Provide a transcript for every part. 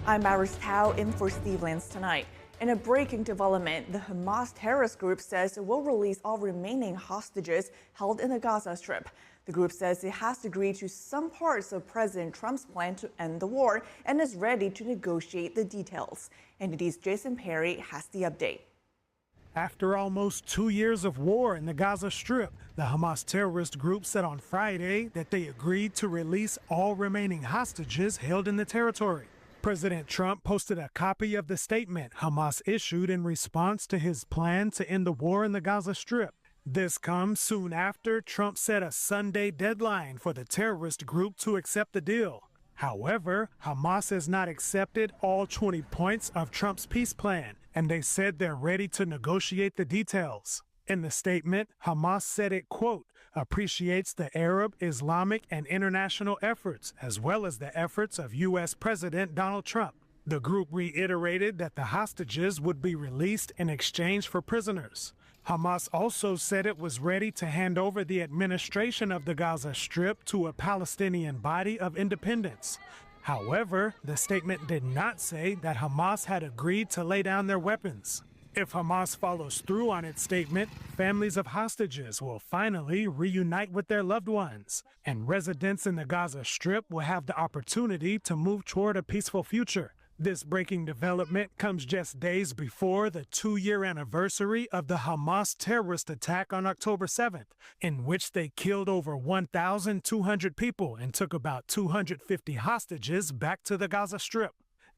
I'm Iris Tao in for Steve Lance tonight. In a breaking development, the Hamas terrorist group says it will release all remaining hostages held in the Gaza Strip. The group says it has agreed to some parts of President Trump's plan to end the war and is ready to negotiate the details. NTD's Jason Perry has the update. After almost 2 years of war in the Gaza Strip, the Hamas terrorist group said on Friday that they agreed to release all remaining hostages held in the territory. President Trump posted a copy of the statement Hamas issued in response to his plan to end the war in the Gaza Strip. This comes soon after Trump set a Sunday deadline for the terrorist group to accept the deal. However, Hamas has not accepted all 20 points of Trump's peace plan, and they said they're ready to negotiate the details. In the statement, Hamas said it, quote, appreciates the Arab, Islamic, and international efforts, as well as the efforts of U.S. President Donald Trump. The group reiterated that the hostages would be released in exchange for prisoners. Hamas also said it was ready to hand over the administration of the Gaza Strip to a Palestinian body of independence. However, the statement did not say that Hamas had agreed to lay down their weapons. If Hamas follows through on its statement, families of hostages will finally reunite with their loved ones, and residents in the Gaza Strip will have the opportunity to move toward a peaceful future. This breaking development comes just days before the 2-year anniversary of the Hamas terrorist attack on October 7th, in which they killed over 1,200 people and took about 250 hostages back to the Gaza Strip.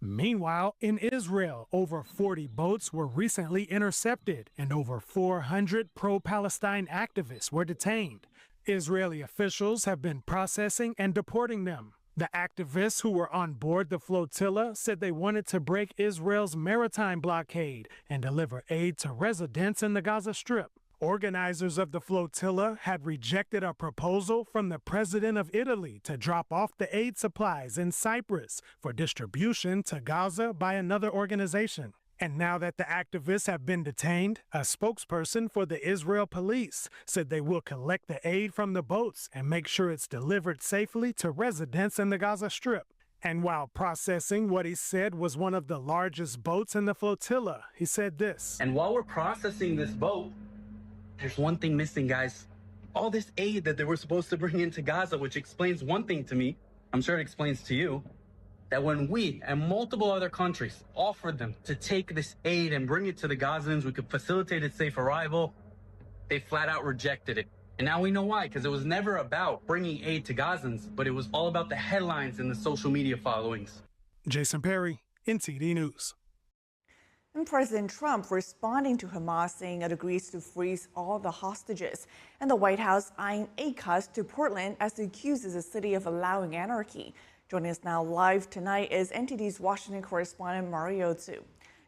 Meanwhile, in Israel, over 40 boats were recently intercepted and over 400 pro-Palestine activists were detained. Israeli officials have been processing and deporting them. The activists who were on board the flotilla said they wanted to break Israel's maritime blockade and deliver aid to residents in the Gaza Strip. Organizers of the flotilla had rejected a proposal from the president of Italy to drop off the aid supplies in Cyprus for distribution to Gaza by another organization. And now that the activists have been detained, a spokesperson for the Israel police said they will collect the aid from the boats and make sure it's delivered safely to residents in the Gaza Strip. And while processing what he said was one of the largest boats in the flotilla, he said this. And while we're processing this boat, there's one thing missing, guys. All this aid that they were supposed to bring into Gaza, which explains one thing to me, I'm sure it explains to you, that when we and multiple other countries offered them to take this aid and bring it to the Gazans, we could facilitate its safe arrival, they flat out rejected it. And now we know why, because it was never about bringing aid to Gazans, but it was all about the headlines and the social media followings. Jason Perry, NTD News. And President Trump responding to Hamas saying it agrees to freeze all the hostages. And the White House eyeing a cut to Portland as it accuses the city of allowing anarchy. Joining us now live tonight is NTD's Washington correspondent Mario Tzu.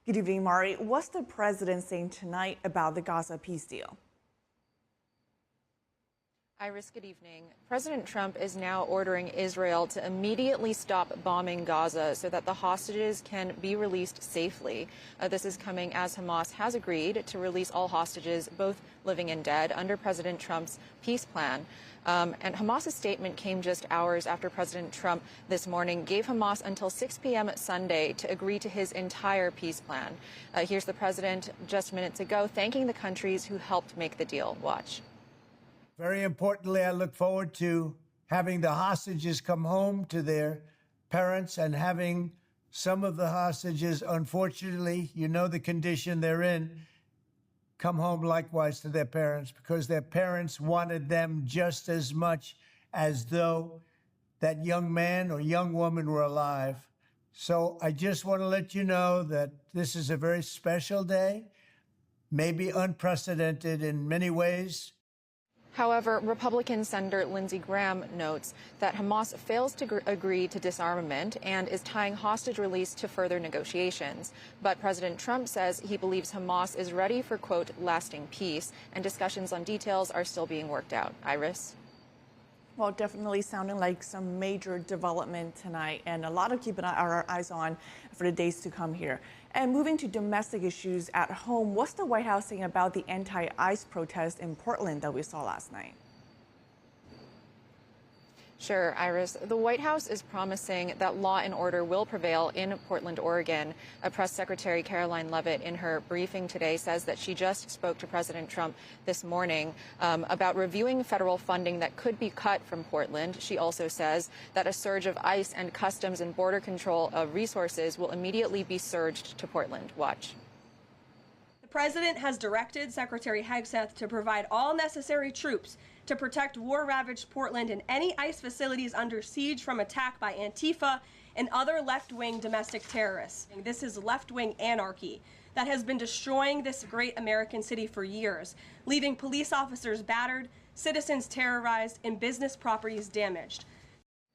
Good evening, Mari. What's the president saying tonight about the Gaza peace deal? Iris, good evening. President Trump is now ordering Israel to immediately stop bombing Gaza so that the hostages can be released safely. This is coming as Hamas has agreed to release all hostages, both living and dead, under President Trump's peace plan. And Hamas's statement came just hours after President Trump this morning gave Hamas until 6 p.m. Sunday to agree to his entire peace plan. Here's the president just minutes ago thanking the countries who helped make the deal. Watch. Very importantly, I look forward to having the hostages come home to their parents and having some of the hostages, unfortunately, you know the condition they're in, come home likewise to their parents because their parents wanted them just as much as though that young man or young woman were alive. So I just want to let you know that this is a very special day, maybe unprecedented in many ways. However, Republican Senator Lindsey Graham notes that Hamas fails to agree to disarmament and is tying hostage release to further negotiations. But President Trump says he believes Hamas is ready for, quote, lasting peace, and discussions on details are still being worked out. Iris? Well, definitely sounding like some major development tonight, and a lot to keep our eyes on for the days to come here. And moving to domestic issues at home, what's the White House saying about the anti-ICE protest in Portland that we saw last night? Sure, Iris. The White House is promising that law and order will prevail in Portland, Oregon. Press Secretary Caroline Leavitt, in her briefing today, says that she just spoke to President Trump this morning about reviewing federal funding that could be cut from Portland. She also says that a surge of ICE and Customs and Border Control resources will immediately be surged to Portland. Watch. The president has directed Secretary Hegseth to provide all necessary troops to protect war-ravaged Portland and any ICE facilities under siege from attack by Antifa and other left-wing domestic terrorists. This is left-wing anarchy that has been destroying this great American city for years, leaving police officers battered, citizens terrorized, and business properties damaged.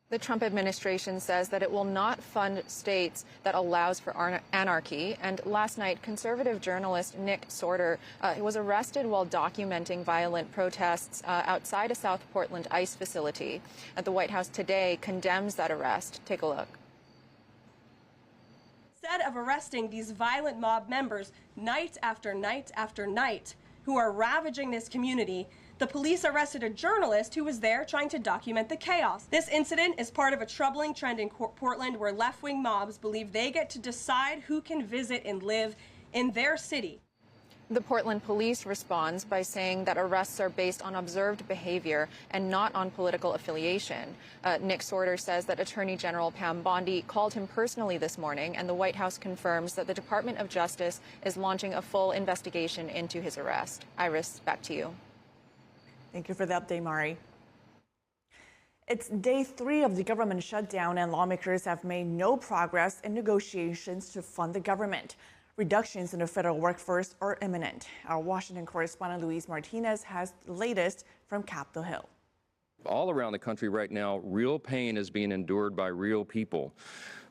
The Trump administration says that it will not fund states that allows for anarchy. And last night, conservative journalist Nick Sorter was arrested while documenting violent protests outside a South Portland ICE facility. The White House today condemns that arrest. Take a look. Instead of arresting these violent mob members night after night after night who are ravaging this community, the police arrested a journalist who was there trying to document the chaos. This incident is part of a troubling trend in Portland where left-wing mobs believe they get to decide who can visit and live in their city. The Portland police responds by saying that arrests are based on observed behavior and not on political affiliation. Nick Sorter says that Attorney General Pam Bondi called him personally this morning, and the White House confirms that the Department of Justice is launching a full investigation into his arrest. Iris, back to you. Thank you for the update, Mari. It's day 3 of the government shutdown, and lawmakers have made no progress in negotiations to fund the government. Reductions in the federal workforce are imminent. Our Washington correspondent Luis Martinez has the latest from Capitol Hill. All around the country right now, real pain is being endured by real people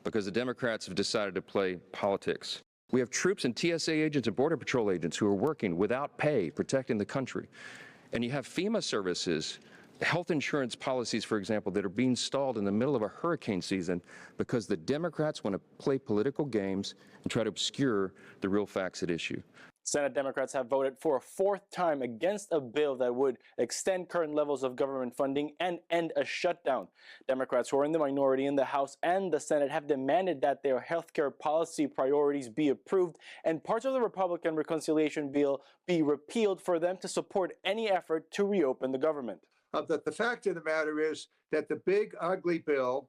because the Democrats have decided to play politics. We have troops and TSA agents and Border Patrol agents who are working without pay, protecting the country. And you have FEMA services, health insurance policies, for example, that are being stalled in the middle of a hurricane season because the Democrats want to play political games and try to obscure the real facts at issue. Senate Democrats have voted for a 4th time against a bill that would extend current levels of government funding and end a shutdown. Democrats, who are in the minority in the House and the Senate, have demanded that their healthcare policy priorities be approved and parts of the Republican reconciliation bill be repealed for them to support any effort to reopen the government. The fact of the matter is that the big, ugly bill,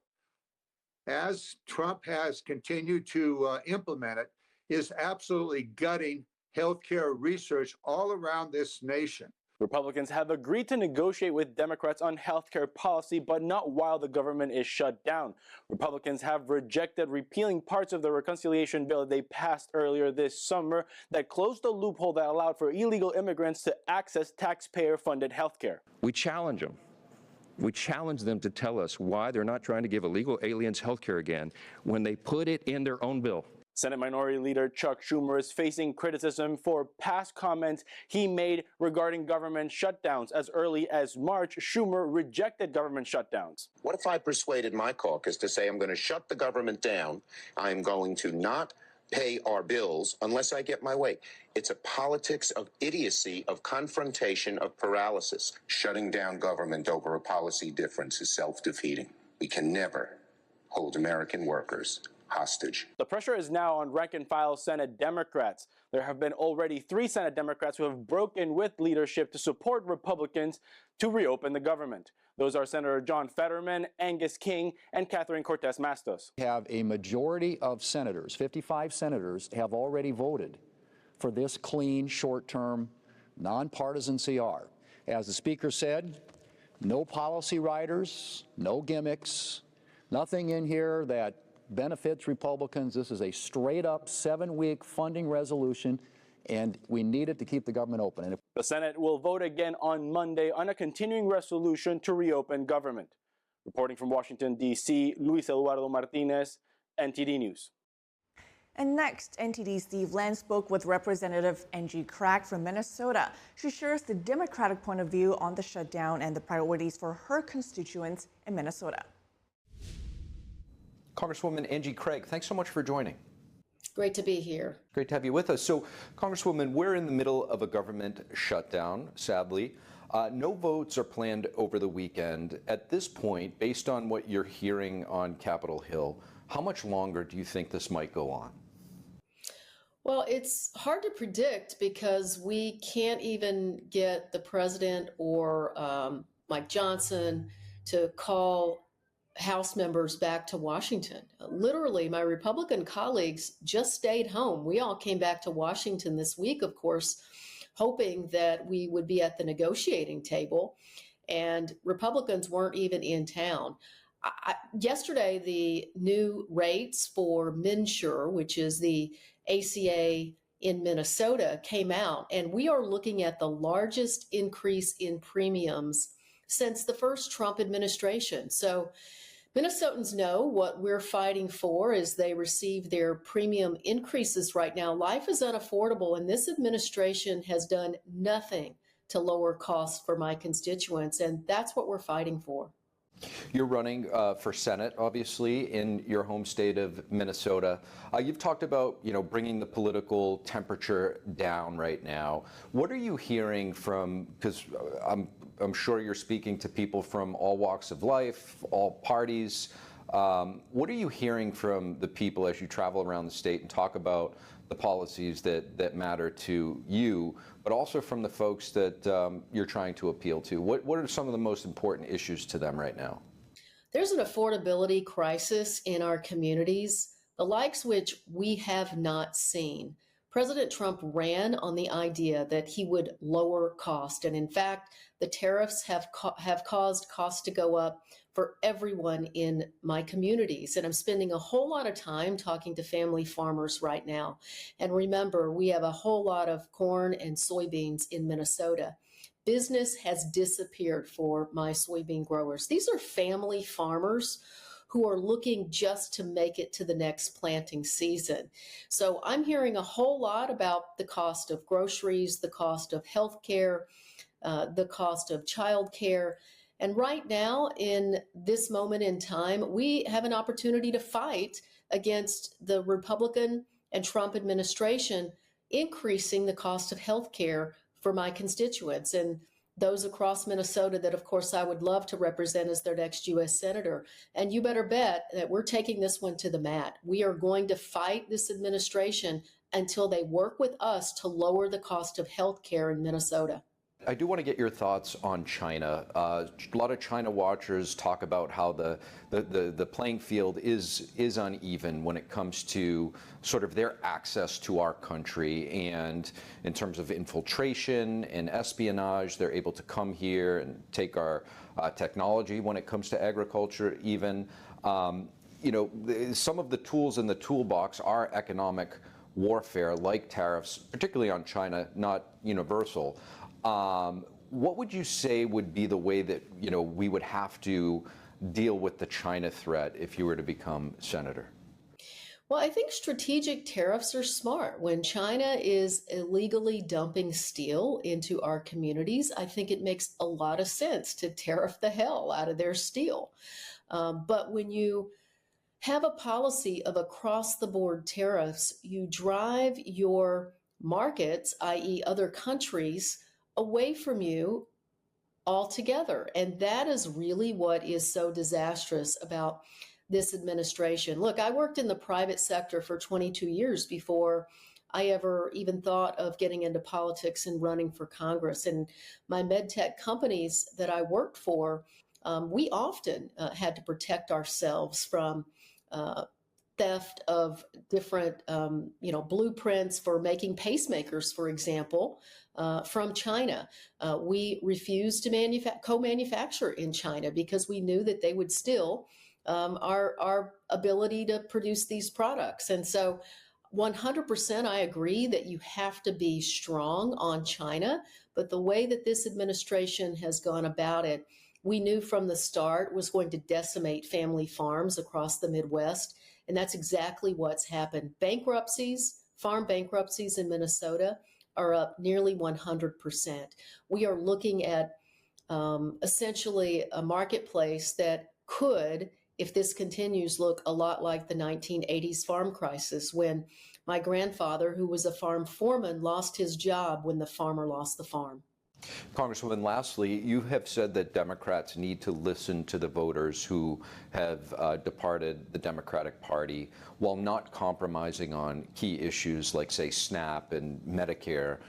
as Trump has continued to implement it, is absolutely gutting healthcare research all around this nation. Republicans have agreed to negotiate with Democrats on healthcare policy, but not while the government is shut down. Republicans have rejected repealing parts of the reconciliation bill they passed earlier this summer that closed the loophole that allowed for illegal immigrants to access taxpayer-funded healthcare. We challenge them. We challenge them to tell us why they're not trying to give illegal aliens healthcare again when they put it in their own bill. Senate Minority Leader Chuck Schumer is facing criticism for past comments he made regarding government shutdowns. As early as March, Schumer rejected government shutdowns. What if I persuaded my caucus to say I'm going to shut the government down, I'm going to not pay our bills unless I get my way? It's a politics of idiocy, of confrontation, of paralysis. Shutting down government over a policy difference is self-defeating. We can never hold American workers hostage. The pressure is now on rank-and-file Senate Democrats. There have been already 3 Senate Democrats who have broken with leadership to support Republicans to reopen the government. Those are Senator John Fetterman, Angus King, and Catherine Cortez Masto. Have a majority of senators, 55 senators, have already voted for this clean, short-term, nonpartisan CR. As the Speaker said, no policy riders, no gimmicks, nothing in here that benefits Republicans. This is a straight-up 7-week funding resolution, and we need it to keep the government open. And the Senate will vote again on Monday on a continuing resolution to reopen government. Reporting from Washington, D.C., Luis Eduardo Martinez, NTD News. And next, NTD's Steve Lynn spoke with Representative Angie Craig from Minnesota. She shares the Democratic point of view on the shutdown and the priorities for her constituents in Minnesota. Congresswoman Angie Craig, thanks so much for joining. Great to be here. Great to have you with us. So, Congresswoman, we're in the middle of a government shutdown, sadly. No votes are planned over the weekend. At this point, based on what you're hearing on Capitol Hill, how much longer do you think this might go on? Well, it's hard to predict because we can't even get the president or Mike Johnson to call House members back to Washington. Literally, my Republican colleagues just stayed home. We all came back to Washington this week, of course, hoping that we would be at the negotiating table, and Republicans weren't even in town. Yesterday, the new rates for MNsure, which is the ACA in Minnesota, came out, and we are looking at the largest increase in premiums since the first Trump administration. So Minnesotans know what we're fighting for as they receive their premium increases right now. Life is unaffordable, and this administration has done nothing to lower costs for my constituents, and that's what we're fighting for. You're running for Senate, obviously, in your home state of Minnesota. You've talked about, bringing the political temperature down right now. What are you hearing from, because I'm sure you're speaking to people from all walks of life, all parties. What are you hearing from the people as you travel around the state and talk about the policies that matter to you, but also from the folks that you're trying to appeal to? What are some of the most important issues to them right now? There's an affordability crisis in our communities, the likes which we have not seen. President Trump ran on the idea that he would lower cost. And in fact, the tariffs have caused costs to go up for everyone in my communities. And I'm spending a whole lot of time talking to family farmers right now. And remember, we have a whole lot of corn and soybeans in Minnesota. Business has disappeared for my soybean growers. These are family farmers who are looking just to make it to the next planting season. So I'm hearing a whole lot about the cost of groceries, the cost of healthcare, the cost of childcare. And right now, in this moment in time, we have an opportunity to fight against the Republican and Trump administration increasing the cost of healthcare for my constituents and those across Minnesota that, of course, I would love to represent as their next U.S. Senator. And you better bet that we're taking this one to the mat. We are going to fight this administration until they work with us to lower the cost of health care in Minnesota. I do want to get your thoughts on China. A lot of China watchers talk about how the playing field is uneven when it comes to sort of their access to our country, and in terms of infiltration and espionage, they're able to come here and take our technology when it comes to agriculture even. Some of the tools in the toolbox are economic warfare, like tariffs, particularly on China, not universal. What would you say would be the way that, we would have to deal with the China threat if you were to become senator? Well, I think strategic tariffs are smart. When China is illegally dumping steel into our communities, I think it makes a lot of sense to tariff the hell out of their steel. But when you have a policy of across-the-board tariffs, you drive your markets, i.e. other countries, away from you altogether. And that is really what is so disastrous about this administration. Look, I worked in the private sector for 22 years before I ever even thought of getting into politics and running for Congress. And my med tech companies that I worked for, we often had to protect ourselves from theft of different, blueprints for making pacemakers, for example, from China. We refused to co-manufacture in China because we knew that they would steal our ability to produce these products. And so 100% I agree that you have to be strong on China, but the way that this administration has gone about it, we knew from the start was going to decimate family farms across the Midwest. And that's exactly what's happened. Farm bankruptcies in Minnesota are up nearly 100%. We are looking at essentially a marketplace that could, if this continues, look a lot like the 1980s farm crisis, when my grandfather, who was a farm foreman, lost his job when the farmer lost the farm. Congresswoman, lastly, you have said that Democrats need to listen to the voters who have departed the Democratic Party while not compromising on key issues like, say, SNAP and Medicare,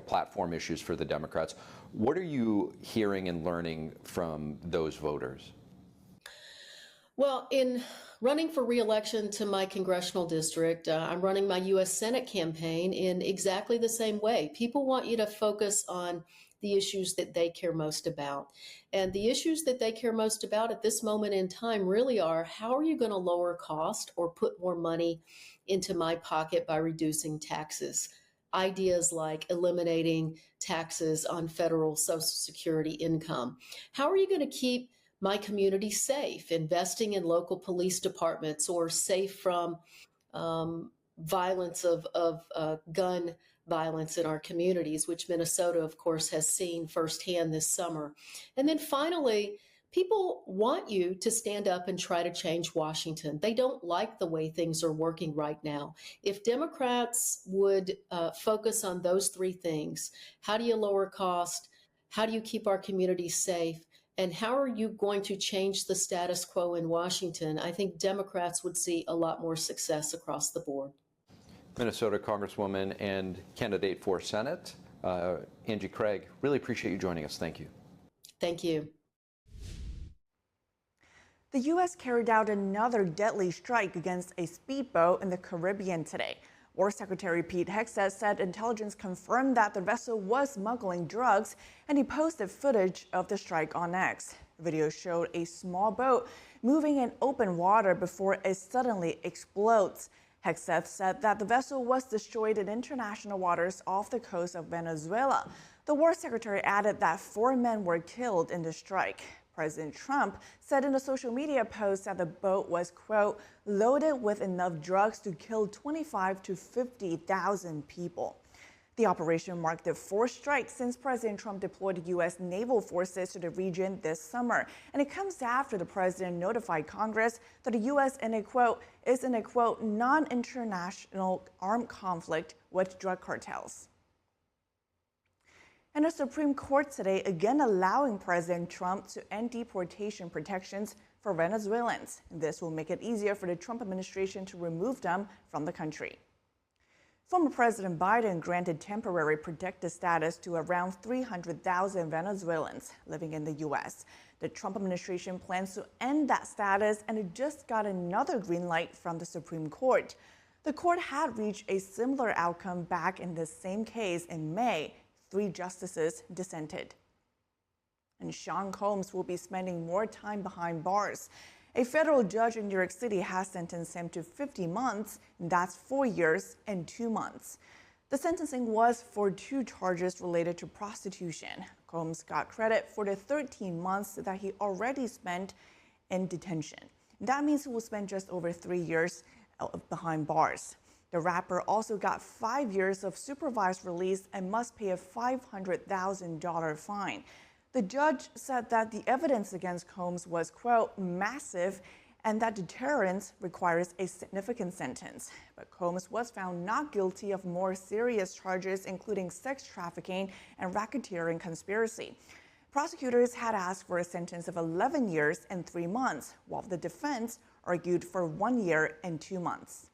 platform issues for the Democrats. What are you hearing and learning from those voters? Well, in running for re-election to my congressional district, I'm running my U.S. Senate campaign in exactly the same way. People want you to focus on the issues that they care most about. And the issues that they care most about at this moment in time really are, how are you going to lower cost or put more money into my pocket by reducing taxes? Ideas like eliminating taxes on federal Social Security income. How are you going to keep my community safe, investing in local police departments, or safe from violence of gun violence in our communities, which Minnesota, of course, has seen firsthand this summer. And then finally, people want you to stand up and try to change Washington. They don't like the way things are working right now. If Democrats would focus on those three things, how do you lower cost? How do you keep our communities safe? And how are you going to change the status quo in Washington? I think Democrats would see a lot more success across the board. Minnesota Congresswoman and candidate for Senate, Angie Craig, really appreciate you joining us. Thank you. Thank you. The U.S. carried out another deadly strike against a speedboat in the Caribbean today. War Secretary Pete Hegseth said intelligence confirmed that the vessel was smuggling drugs, and he posted footage of the strike on X. The video showed a small boat moving in open water before it suddenly explodes. Hegseth said that the vessel was destroyed in international waters off the coast of Venezuela. The War Secretary added that 4 men were killed in the strike. President Trump said in a social media post that the boat was, quote, loaded with enough drugs to kill 25 to 50,000 people. The operation marked the 4th strike since President Trump deployed U.S. naval forces to the region this summer. And it comes after the president notified Congress that the U.S. is in a, quote, non-international armed conflict with drug cartels. And the Supreme Court today again allowing President Trump to end deportation protections for Venezuelans. This will make it easier for the Trump administration to remove them from the country. Former President Biden granted temporary protected status to around 300,000 Venezuelans living in the U.S. The Trump administration plans to end that status, and it just got another green light from the Supreme Court. The court had reached a similar outcome back in the same case in May. 3 justices dissented. And Sean Combs will be spending more time behind bars. A federal judge in New York City has sentenced him to 50 months, and that's 4 years and 2 months. The sentencing was for 2 charges related to prostitution. Combs got credit for the 13 months that he already spent in detention. That means he will spend just over 3 years behind bars. The rapper also got 5 years of supervised release and must pay a $500,000 fine. The judge said that the evidence against Combs was, quote, massive, and that deterrence requires a significant sentence. But Combs was found not guilty of more serious charges, including sex trafficking and racketeering conspiracy. Prosecutors had asked for a sentence of 11 years and 3 months, while the defense argued for 1 year and 2 months.